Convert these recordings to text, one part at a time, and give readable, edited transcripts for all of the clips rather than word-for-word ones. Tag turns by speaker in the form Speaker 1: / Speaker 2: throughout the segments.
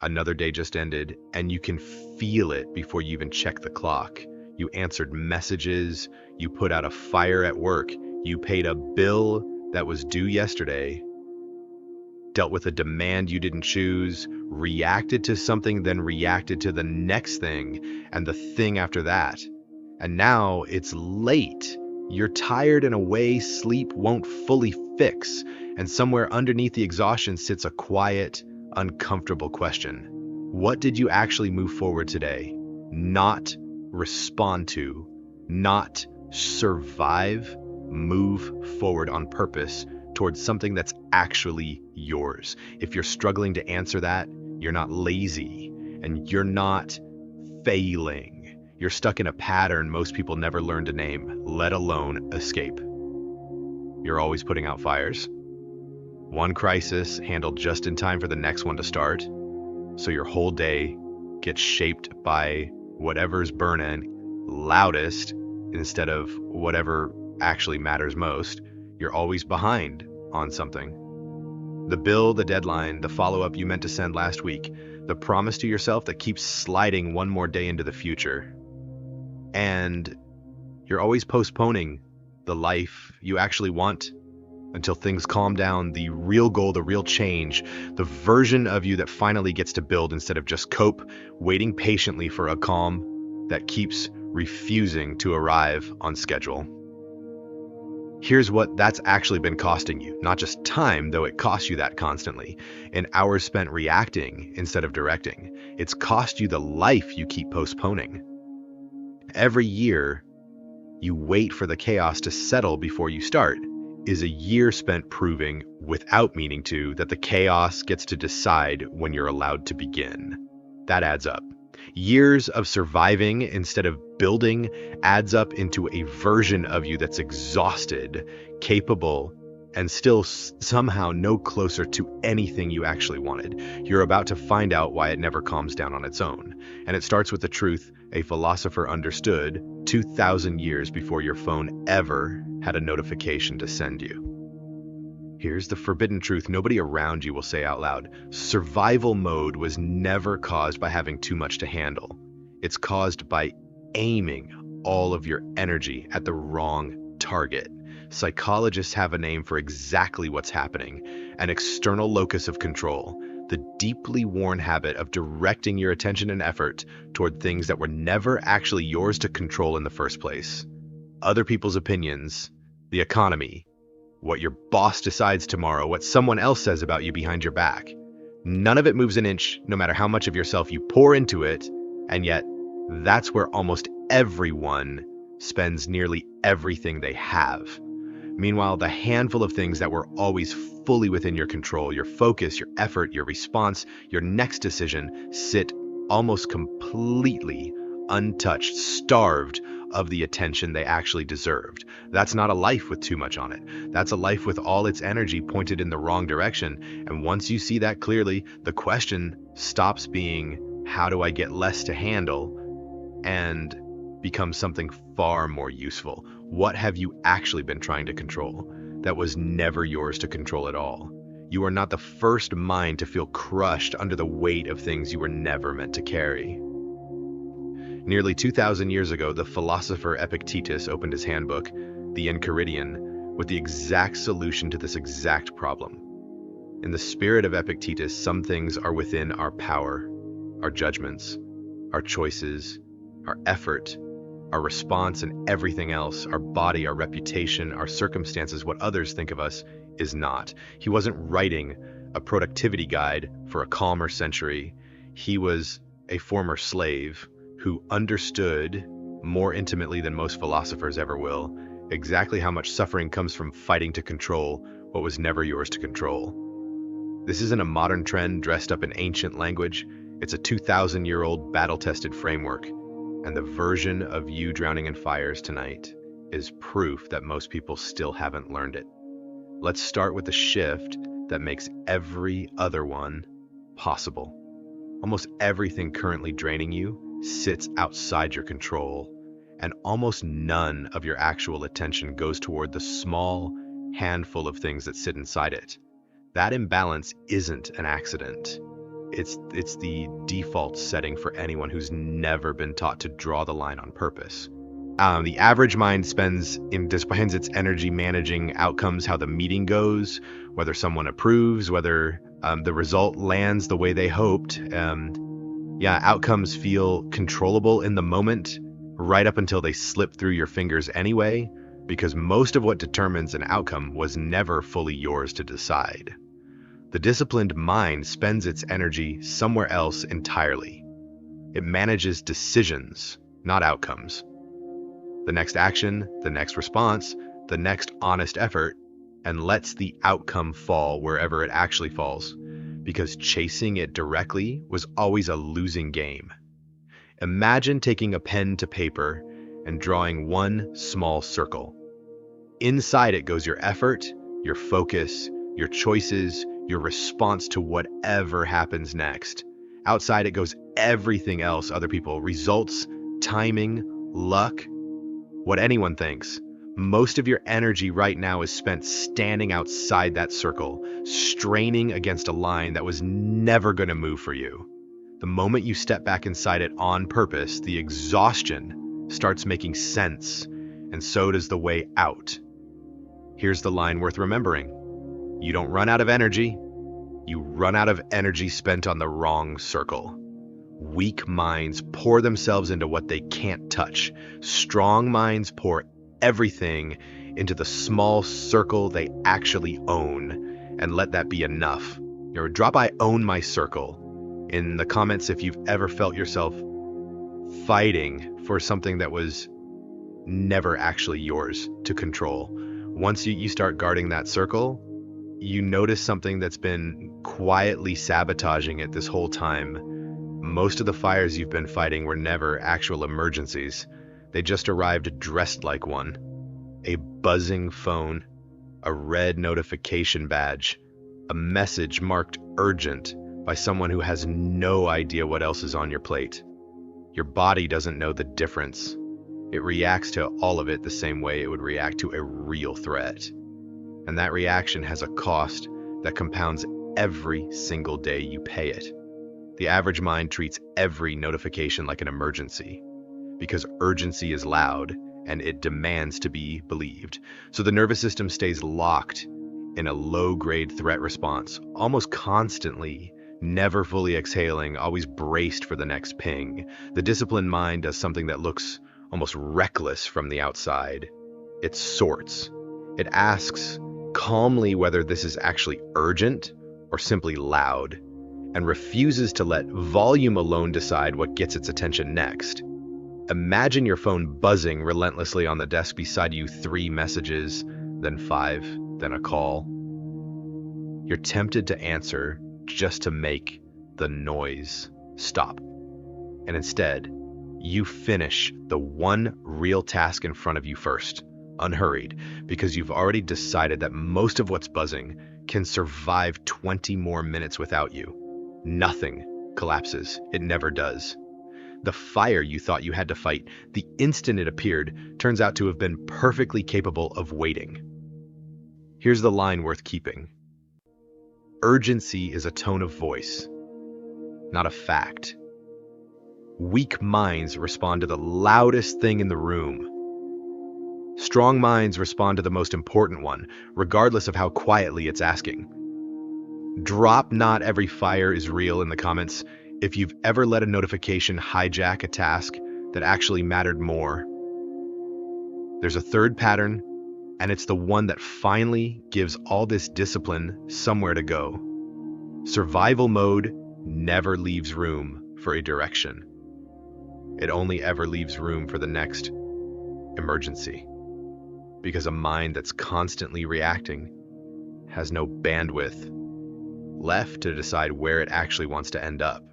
Speaker 1: Another day just ended, and you can feel it before you even check the clock. You answered messages, you put out a fire at work, you paid a bill that was due yesterday, dealt with a demand you didn't choose, reacted to something, then reacted to the next thing, and the thing after that. And now it's late. You're tired in a way sleep won't fully fix, and somewhere underneath the exhaustion sits a quiet, uncomfortable question. What did you actually move forward today? Not respond to, not survive, move forward on purpose towards something that's actually yours. If you're struggling to answer that, you're not lazy and you're not failing. You're stuck in a pattern most people never learn to name, let alone escape. You're always putting out fires. One crisis handled just in time for the next one to start, so your whole day gets shaped by whatever's burning loudest instead of whatever actually matters most. You're always behind on something. The bill, the deadline, the follow-up you meant to send last week, the promise to yourself that keeps sliding one more day into the future. And you're always postponing the life you actually want until things calm down, the real goal, the real change, the version of you that finally gets to build instead of just cope, waiting patiently for a calm that keeps refusing to arrive on schedule. Here's what that's actually been costing you. Not just time, though it costs you that constantly. In hours spent reacting instead of directing. It's cost you the life you keep postponing. Every year, you wait for the chaos to settle before you start, is a year spent proving, without meaning to, that the chaos gets to decide when you're allowed to begin. That adds up. Years of surviving instead of building adds up into a version of you that's exhausted, capable, and still somehow no closer to anything you actually wanted. You're about to find out why it never calms down on its own. And it starts with the truth a philosopher understood 2,000 years before your phone ever had a notification to send you. Here's the forbidden truth nobody around you will say out loud. Survival mode was never caused by having too much to handle. It's caused by aiming all of your energy at the wrong target. Psychologists have a name for exactly what's happening, an external locus of control, the deeply worn habit of directing your attention and effort toward things that were never actually yours to control in the first place. Other people's opinions, the economy, what your boss decides tomorrow, what someone else says about you behind your back. None of it moves an inch, no matter how much of yourself you pour into it, and yet that's where almost everyone spends nearly everything they have. Meanwhile, the handful of things that were always fully within your control, your focus, your effort, your response, your next decision, sit almost completely untouched, starved of the attention they actually deserved. That's not a life with too much on it. That's a life with all its energy pointed in the wrong direction. And once you see that clearly, the question stops being, how do I get less to handle? And becomes something far more useful. What have you actually been trying to control that was never yours to control at all? You are not the first mind to feel crushed under the weight of things you were never meant to carry. Nearly 2,000 years ago, the philosopher Epictetus opened his handbook, the Enchiridion, with the exact solution to this exact problem. In the spirit of Epictetus, some things are within our power, our judgments, our choices, our effort, our response, and everything else, our body, our reputation, our circumstances, what others think of us, is not. He wasn't writing a productivity guide for a calmer century. He was a former slave who understood more intimately than most philosophers ever will exactly how much suffering comes from fighting to control what was never yours to control. This isn't a modern trend dressed up in ancient language. It's a 2,000-year-old battle-tested framework. And the version of you drowning in fires tonight is proof that most people still haven't learned it. Let's start with the shift that makes every other one possible. Almost everything currently draining you sits outside your control, and almost none of your actual attention goes toward the small handful of things that sit inside it. That imbalance isn't an accident. It's the default setting for anyone who's never been taught to draw the line on purpose. The average mind spends its energy managing outcomes, how the meeting goes, whether someone approves, whether the result lands the way they hoped. Outcomes feel controllable in the moment, right up until they slip through your fingers anyway, because most of what determines an outcome was never fully yours to decide. The disciplined mind spends its energy somewhere else entirely. It manages decisions, not outcomes. The next action, the next response, the next honest effort, and lets the outcome fall wherever it actually falls, because chasing it directly was always a losing game. Imagine taking a pen to paper and drawing one small circle. Inside it goes your effort, your focus, your choices, your response to whatever happens next. Outside it goes everything else, other people, results, timing, luck, what anyone thinks. Most of your energy right now is spent standing outside that circle, straining against a line that was never going to move for you. The moment you step back inside it on purpose, the exhaustion starts making sense, and so does the way out. Here's the line worth remembering. You don't run out of energy. You run out of energy spent on the wrong circle. Weak minds pour themselves into what they can't touch. Strong minds pour everything into the small circle they actually own, and let that be enough. Drop "I own my circle" in the comments if you've ever felt yourself fighting for something that was never actually yours to control. Once you start guarding that circle, you notice something that's been quietly sabotaging it this whole time. Most of the fires you've been fighting were never actual emergencies. They just arrived dressed like one. A buzzing phone, a red notification badge, a message marked urgent by someone who has no idea what else is on your plate. Your body doesn't know the difference. It reacts to all of it the same way it would react to a real threat. And that reaction has a cost that compounds every single day you pay it. The average mind treats every notification like an emergency, because urgency is loud and it demands to be believed. So the nervous system stays locked in a low-grade threat response, almost constantly, never fully exhaling, always braced for the next ping. The disciplined mind does something that looks almost reckless from the outside. It sorts. It asks calmly whether this is actually urgent or simply loud, and refuses to let volume alone decide what gets its attention next. Imagine your phone buzzing relentlessly on the desk beside you, 3 messages, then 5, then a call. You're tempted to answer just to make the noise stop. And instead, you finish the one real task in front of you first, unhurried, because you've already decided that most of what's buzzing can survive 20 more minutes without you. Nothing collapses. It never does. The fire you thought you had to fight, the instant it appeared, turns out to have been perfectly capable of waiting. Here's the line worth keeping. Urgency is a tone of voice, not a fact. Weak minds respond to the loudest thing in the room. Strong minds respond to the most important one, regardless of how quietly it's asking. Drop "not every fire is real" in the comments if you've ever let a notification hijack a task that actually mattered more. There's a third pattern, and it's the one that finally gives all this discipline somewhere to go. Survival mode never leaves room for a direction. It only ever leaves room for the next emergency, because a mind that's constantly reacting has no bandwidth left to decide where it actually wants to end up.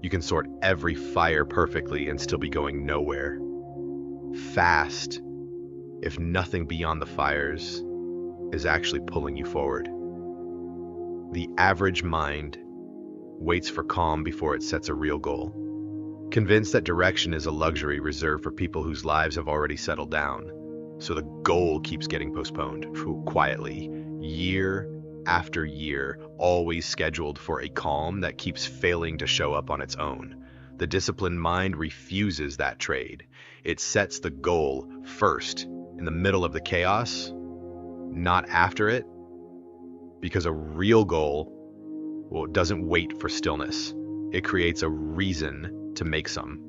Speaker 1: You can sort every fire perfectly and still be going nowhere. Fast, if nothing beyond the fires is actually pulling you forward. The average mind waits for calm before it sets a real goal, convinced that direction is a luxury reserved for people whose lives have already settled down. So the goal keeps getting postponed quietly, year after year, always scheduled for a calm that keeps failing to show up on its own. The disciplined mind refuses that trade. It sets the goal first, in the middle of the chaos, not after it, because a real goal, well, doesn't wait for stillness. It creates a reason to make some.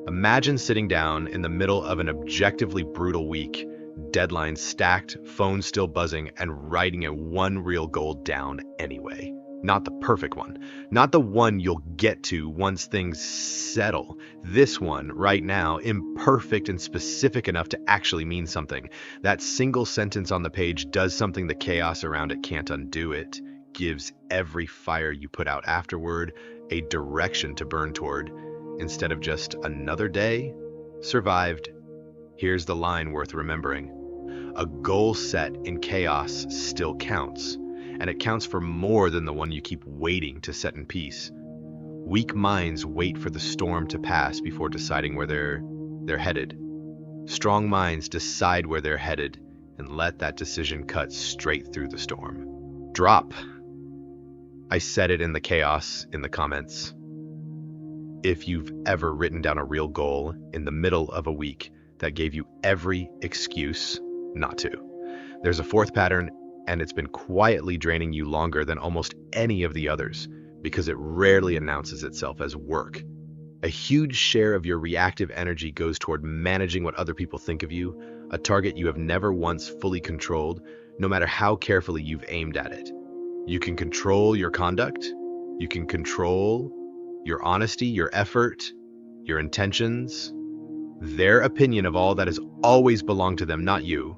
Speaker 1: Imagine sitting down in the middle of an objectively brutal week, deadlines stacked, phones still buzzing, and writing a one real goal down anyway. Not the perfect one, not the one you'll get to once things settle. This one, right now, imperfect and specific enough to actually mean something. That single sentence on the page does something the chaos around it can't undo. It gives every fire you put out afterward a direction to burn toward, instead of just another day survived. Here's the line worth remembering. A goal set in chaos still counts, and it counts for more than the one you keep waiting to set in peace. Weak minds wait for the storm to pass before deciding where they're headed. Strong minds decide where they're headed and let that decision cut straight through the storm. Drop. I said it in the chaos in the comments. If you've ever written down a real goal in the middle of a week that gave you every excuse not to, there's a fourth pattern, and it's been quietly draining you longer than almost any of the others because it rarely announces itself as work. A huge share of your reactive energy goes toward managing what other people think of you, a target you have never once fully controlled, no matter how carefully you've aimed at it. You can control your conduct, you can control your honesty, your effort, your intentions. Their opinion of all that has always belonged to them, not you.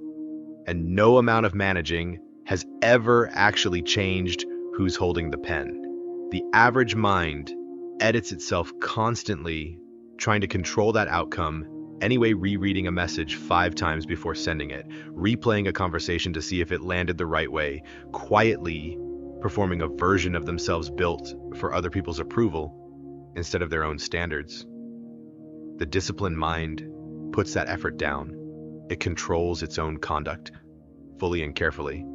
Speaker 1: And no amount of managing has ever actually changed who's holding the pen. The average mind edits itself constantly, trying to control that outcome, anyway rereading a message 5 times before sending it, replaying a conversation to see if it landed the right way, quietly performing a version of themselves built for other people's approval instead of their own standards. The disciplined mind puts that effort down. It controls its own conduct, fully and carefully,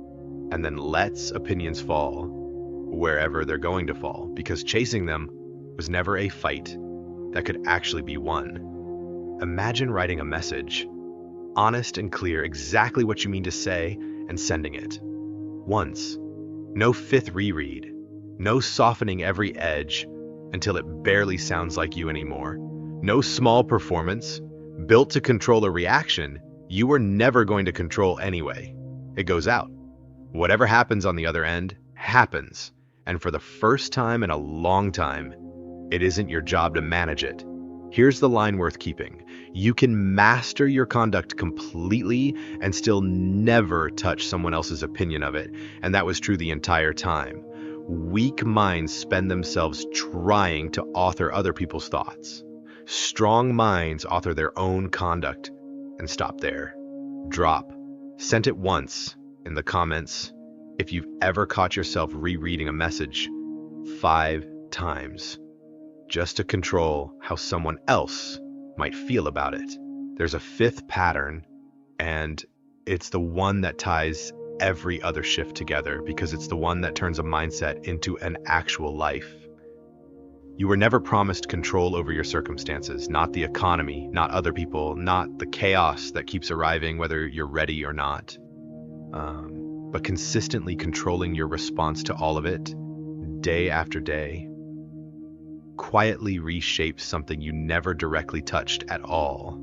Speaker 1: and then lets opinions fall wherever they're going to fall, because chasing them was never a fight that could actually be won. Imagine writing a message, honest and clear, exactly what you mean to say, and sending it. Once. No 5th reread. No softening every edge until it barely sounds like you anymore. No small performance, built to control a reaction you were never going to control anyway. It goes out. Whatever happens on the other end, happens. And for the first time in a long time, it isn't your job to manage it. Here's the line worth keeping. You can master your conduct completely and still never touch someone else's opinion of it. And that was true the entire time. Weak minds spend themselves trying to author other people's thoughts. Strong minds author their own conduct and stop there. Drop. Sent it once in the comments if you've ever caught yourself rereading a message 5 times just to control how someone else might feel about it. There's a 5th pattern, and it's the one that ties every other shift together because it's the one that turns a mindset into an actual life. You were never promised control over your circumstances, not the economy, not other people, not the chaos that keeps arriving whether you're ready or not, but consistently controlling your response to all of it, day after day, quietly reshapes something you never directly touched at all.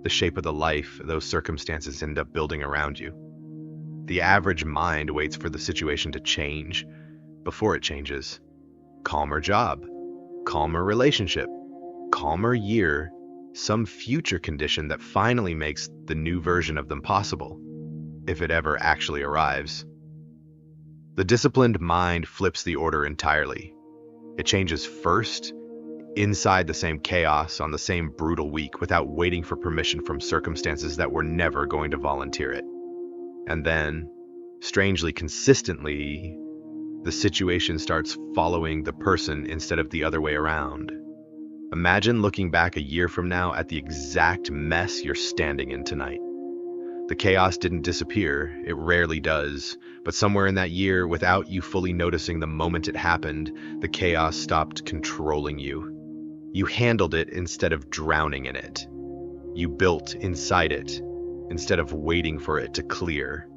Speaker 1: The shape of the life those circumstances end up building around you. The average mind waits for the situation to change before it changes. Calmer job, calmer relationship, calmer year, some future condition that finally makes the new version of them possible, if it ever actually arrives. The disciplined mind flips the order entirely. It changes first, inside the same chaos on the same brutal week without waiting for permission from circumstances that were never going to volunteer it. And then, strangely consistently, the situation starts following the person instead of the other way around. Imagine looking back a year from now at the exact mess you're standing in tonight. The chaos didn't disappear, it rarely does, but somewhere in that year, without you fully noticing the moment it happened, the chaos stopped controlling you. You handled it instead of drowning in it. You built inside it instead of waiting for it to clear.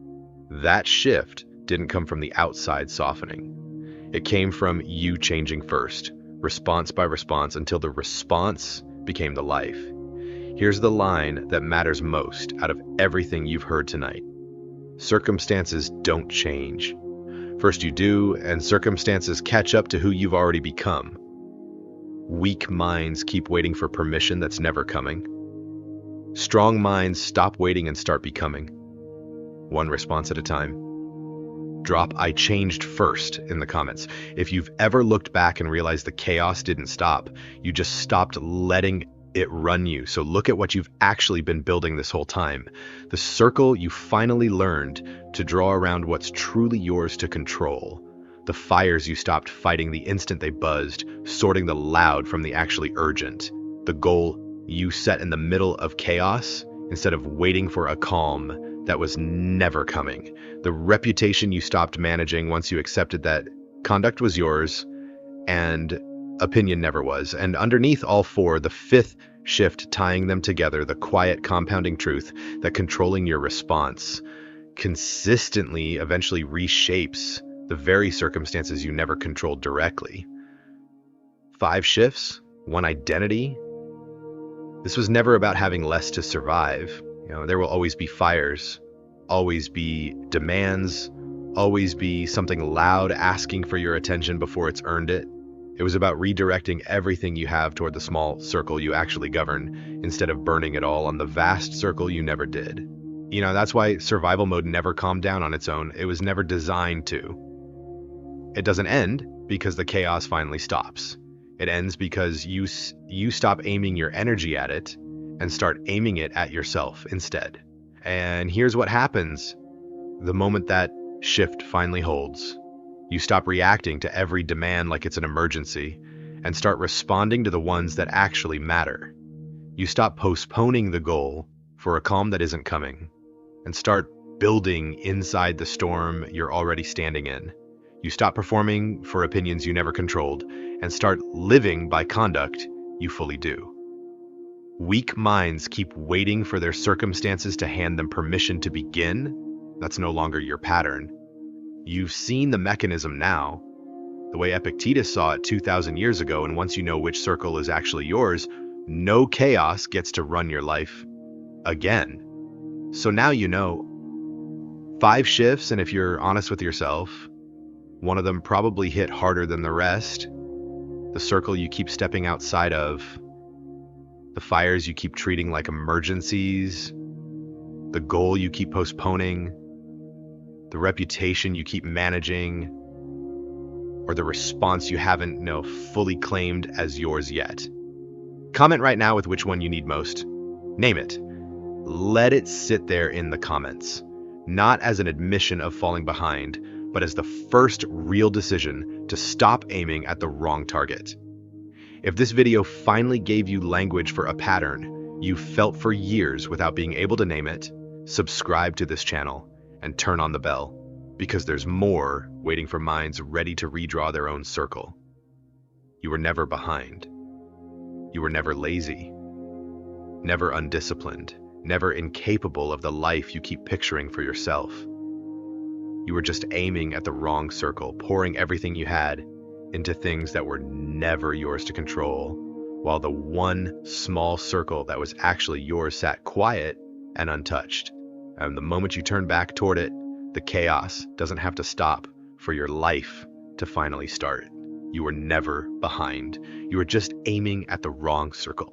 Speaker 1: That shift didn't come from the outside softening. It came from you changing first, response by response, until the response became the life. Here's the line that matters most out of everything you've heard tonight. Circumstances don't change. First you do, and circumstances catch up to who you've already become. Weak minds keep waiting for permission that's never coming. Strong minds stop waiting and start becoming. One response at a time. Drop "I changed first" in the comments. If you've ever looked back and realized the chaos didn't stop, you just stopped letting it run you. So look at what you've actually been building this whole time. The circle you finally learned to draw around what's truly yours to control. The fires you stopped fighting the instant they buzzed, sorting the loud from the actually urgent. The goal you set in the middle of chaos instead of waiting for a calm that was never coming. The reputation you stopped managing once you accepted that conduct was yours and opinion never was. And underneath all four, the fifth shift tying them together, the quiet compounding truth that controlling your response consistently eventually reshapes the very circumstances you never controlled directly. 5 shifts, 1 identity. This was never about having less to survive. There will always be fires, always be demands, always be something loud asking for your attention before it's earned it. It was about redirecting everything you have toward the small circle you actually govern, instead of burning it all on the vast circle you never did. That's why survival mode never calmed down on its own. It was never designed to. It doesn't end because the chaos finally stops. It ends because you stop aiming your energy at it and start aiming it at yourself instead. And here's what happens the moment that shift finally holds. You stop reacting to every demand like it's an emergency and start responding to the ones that actually matter. You stop postponing the goal for a calm that isn't coming and start building inside the storm you're already standing in. You stop performing for opinions you never controlled and start living by conduct you fully do. Weak minds keep waiting for their circumstances to hand them permission to begin. That's no longer your pattern. You've seen the mechanism now, the way Epictetus saw it 2,000 years ago, and once you know which circle is actually yours, no chaos gets to run your life again. So now you know 5 shifts, and if you're honest with yourself, one of them probably hit harder than the rest. The circle you keep stepping outside of, the fires you keep treating like emergencies, the goal you keep postponing, the reputation you keep managing, or the response you haven't fully claimed as yours yet. Comment right now with which one you need most. Name it. Let it sit there in the comments, not as an admission of falling behind, but as the first real decision to stop aiming at the wrong target. If this video finally gave you language for a pattern you felt for years without being able to name it, subscribe to this channel and turn on the bell, because there's more waiting for minds ready to redraw their own circle. You were never behind. You were never lazy, never undisciplined, never incapable of the life you keep picturing for yourself. You were just aiming at the wrong circle, pouring everything you had into things that were never yours to control, while the one small circle that was actually yours sat quiet and untouched. And the moment you turn back toward it, the chaos doesn't have to stop for your life to finally start. You were never behind. You were just aiming at the wrong circle.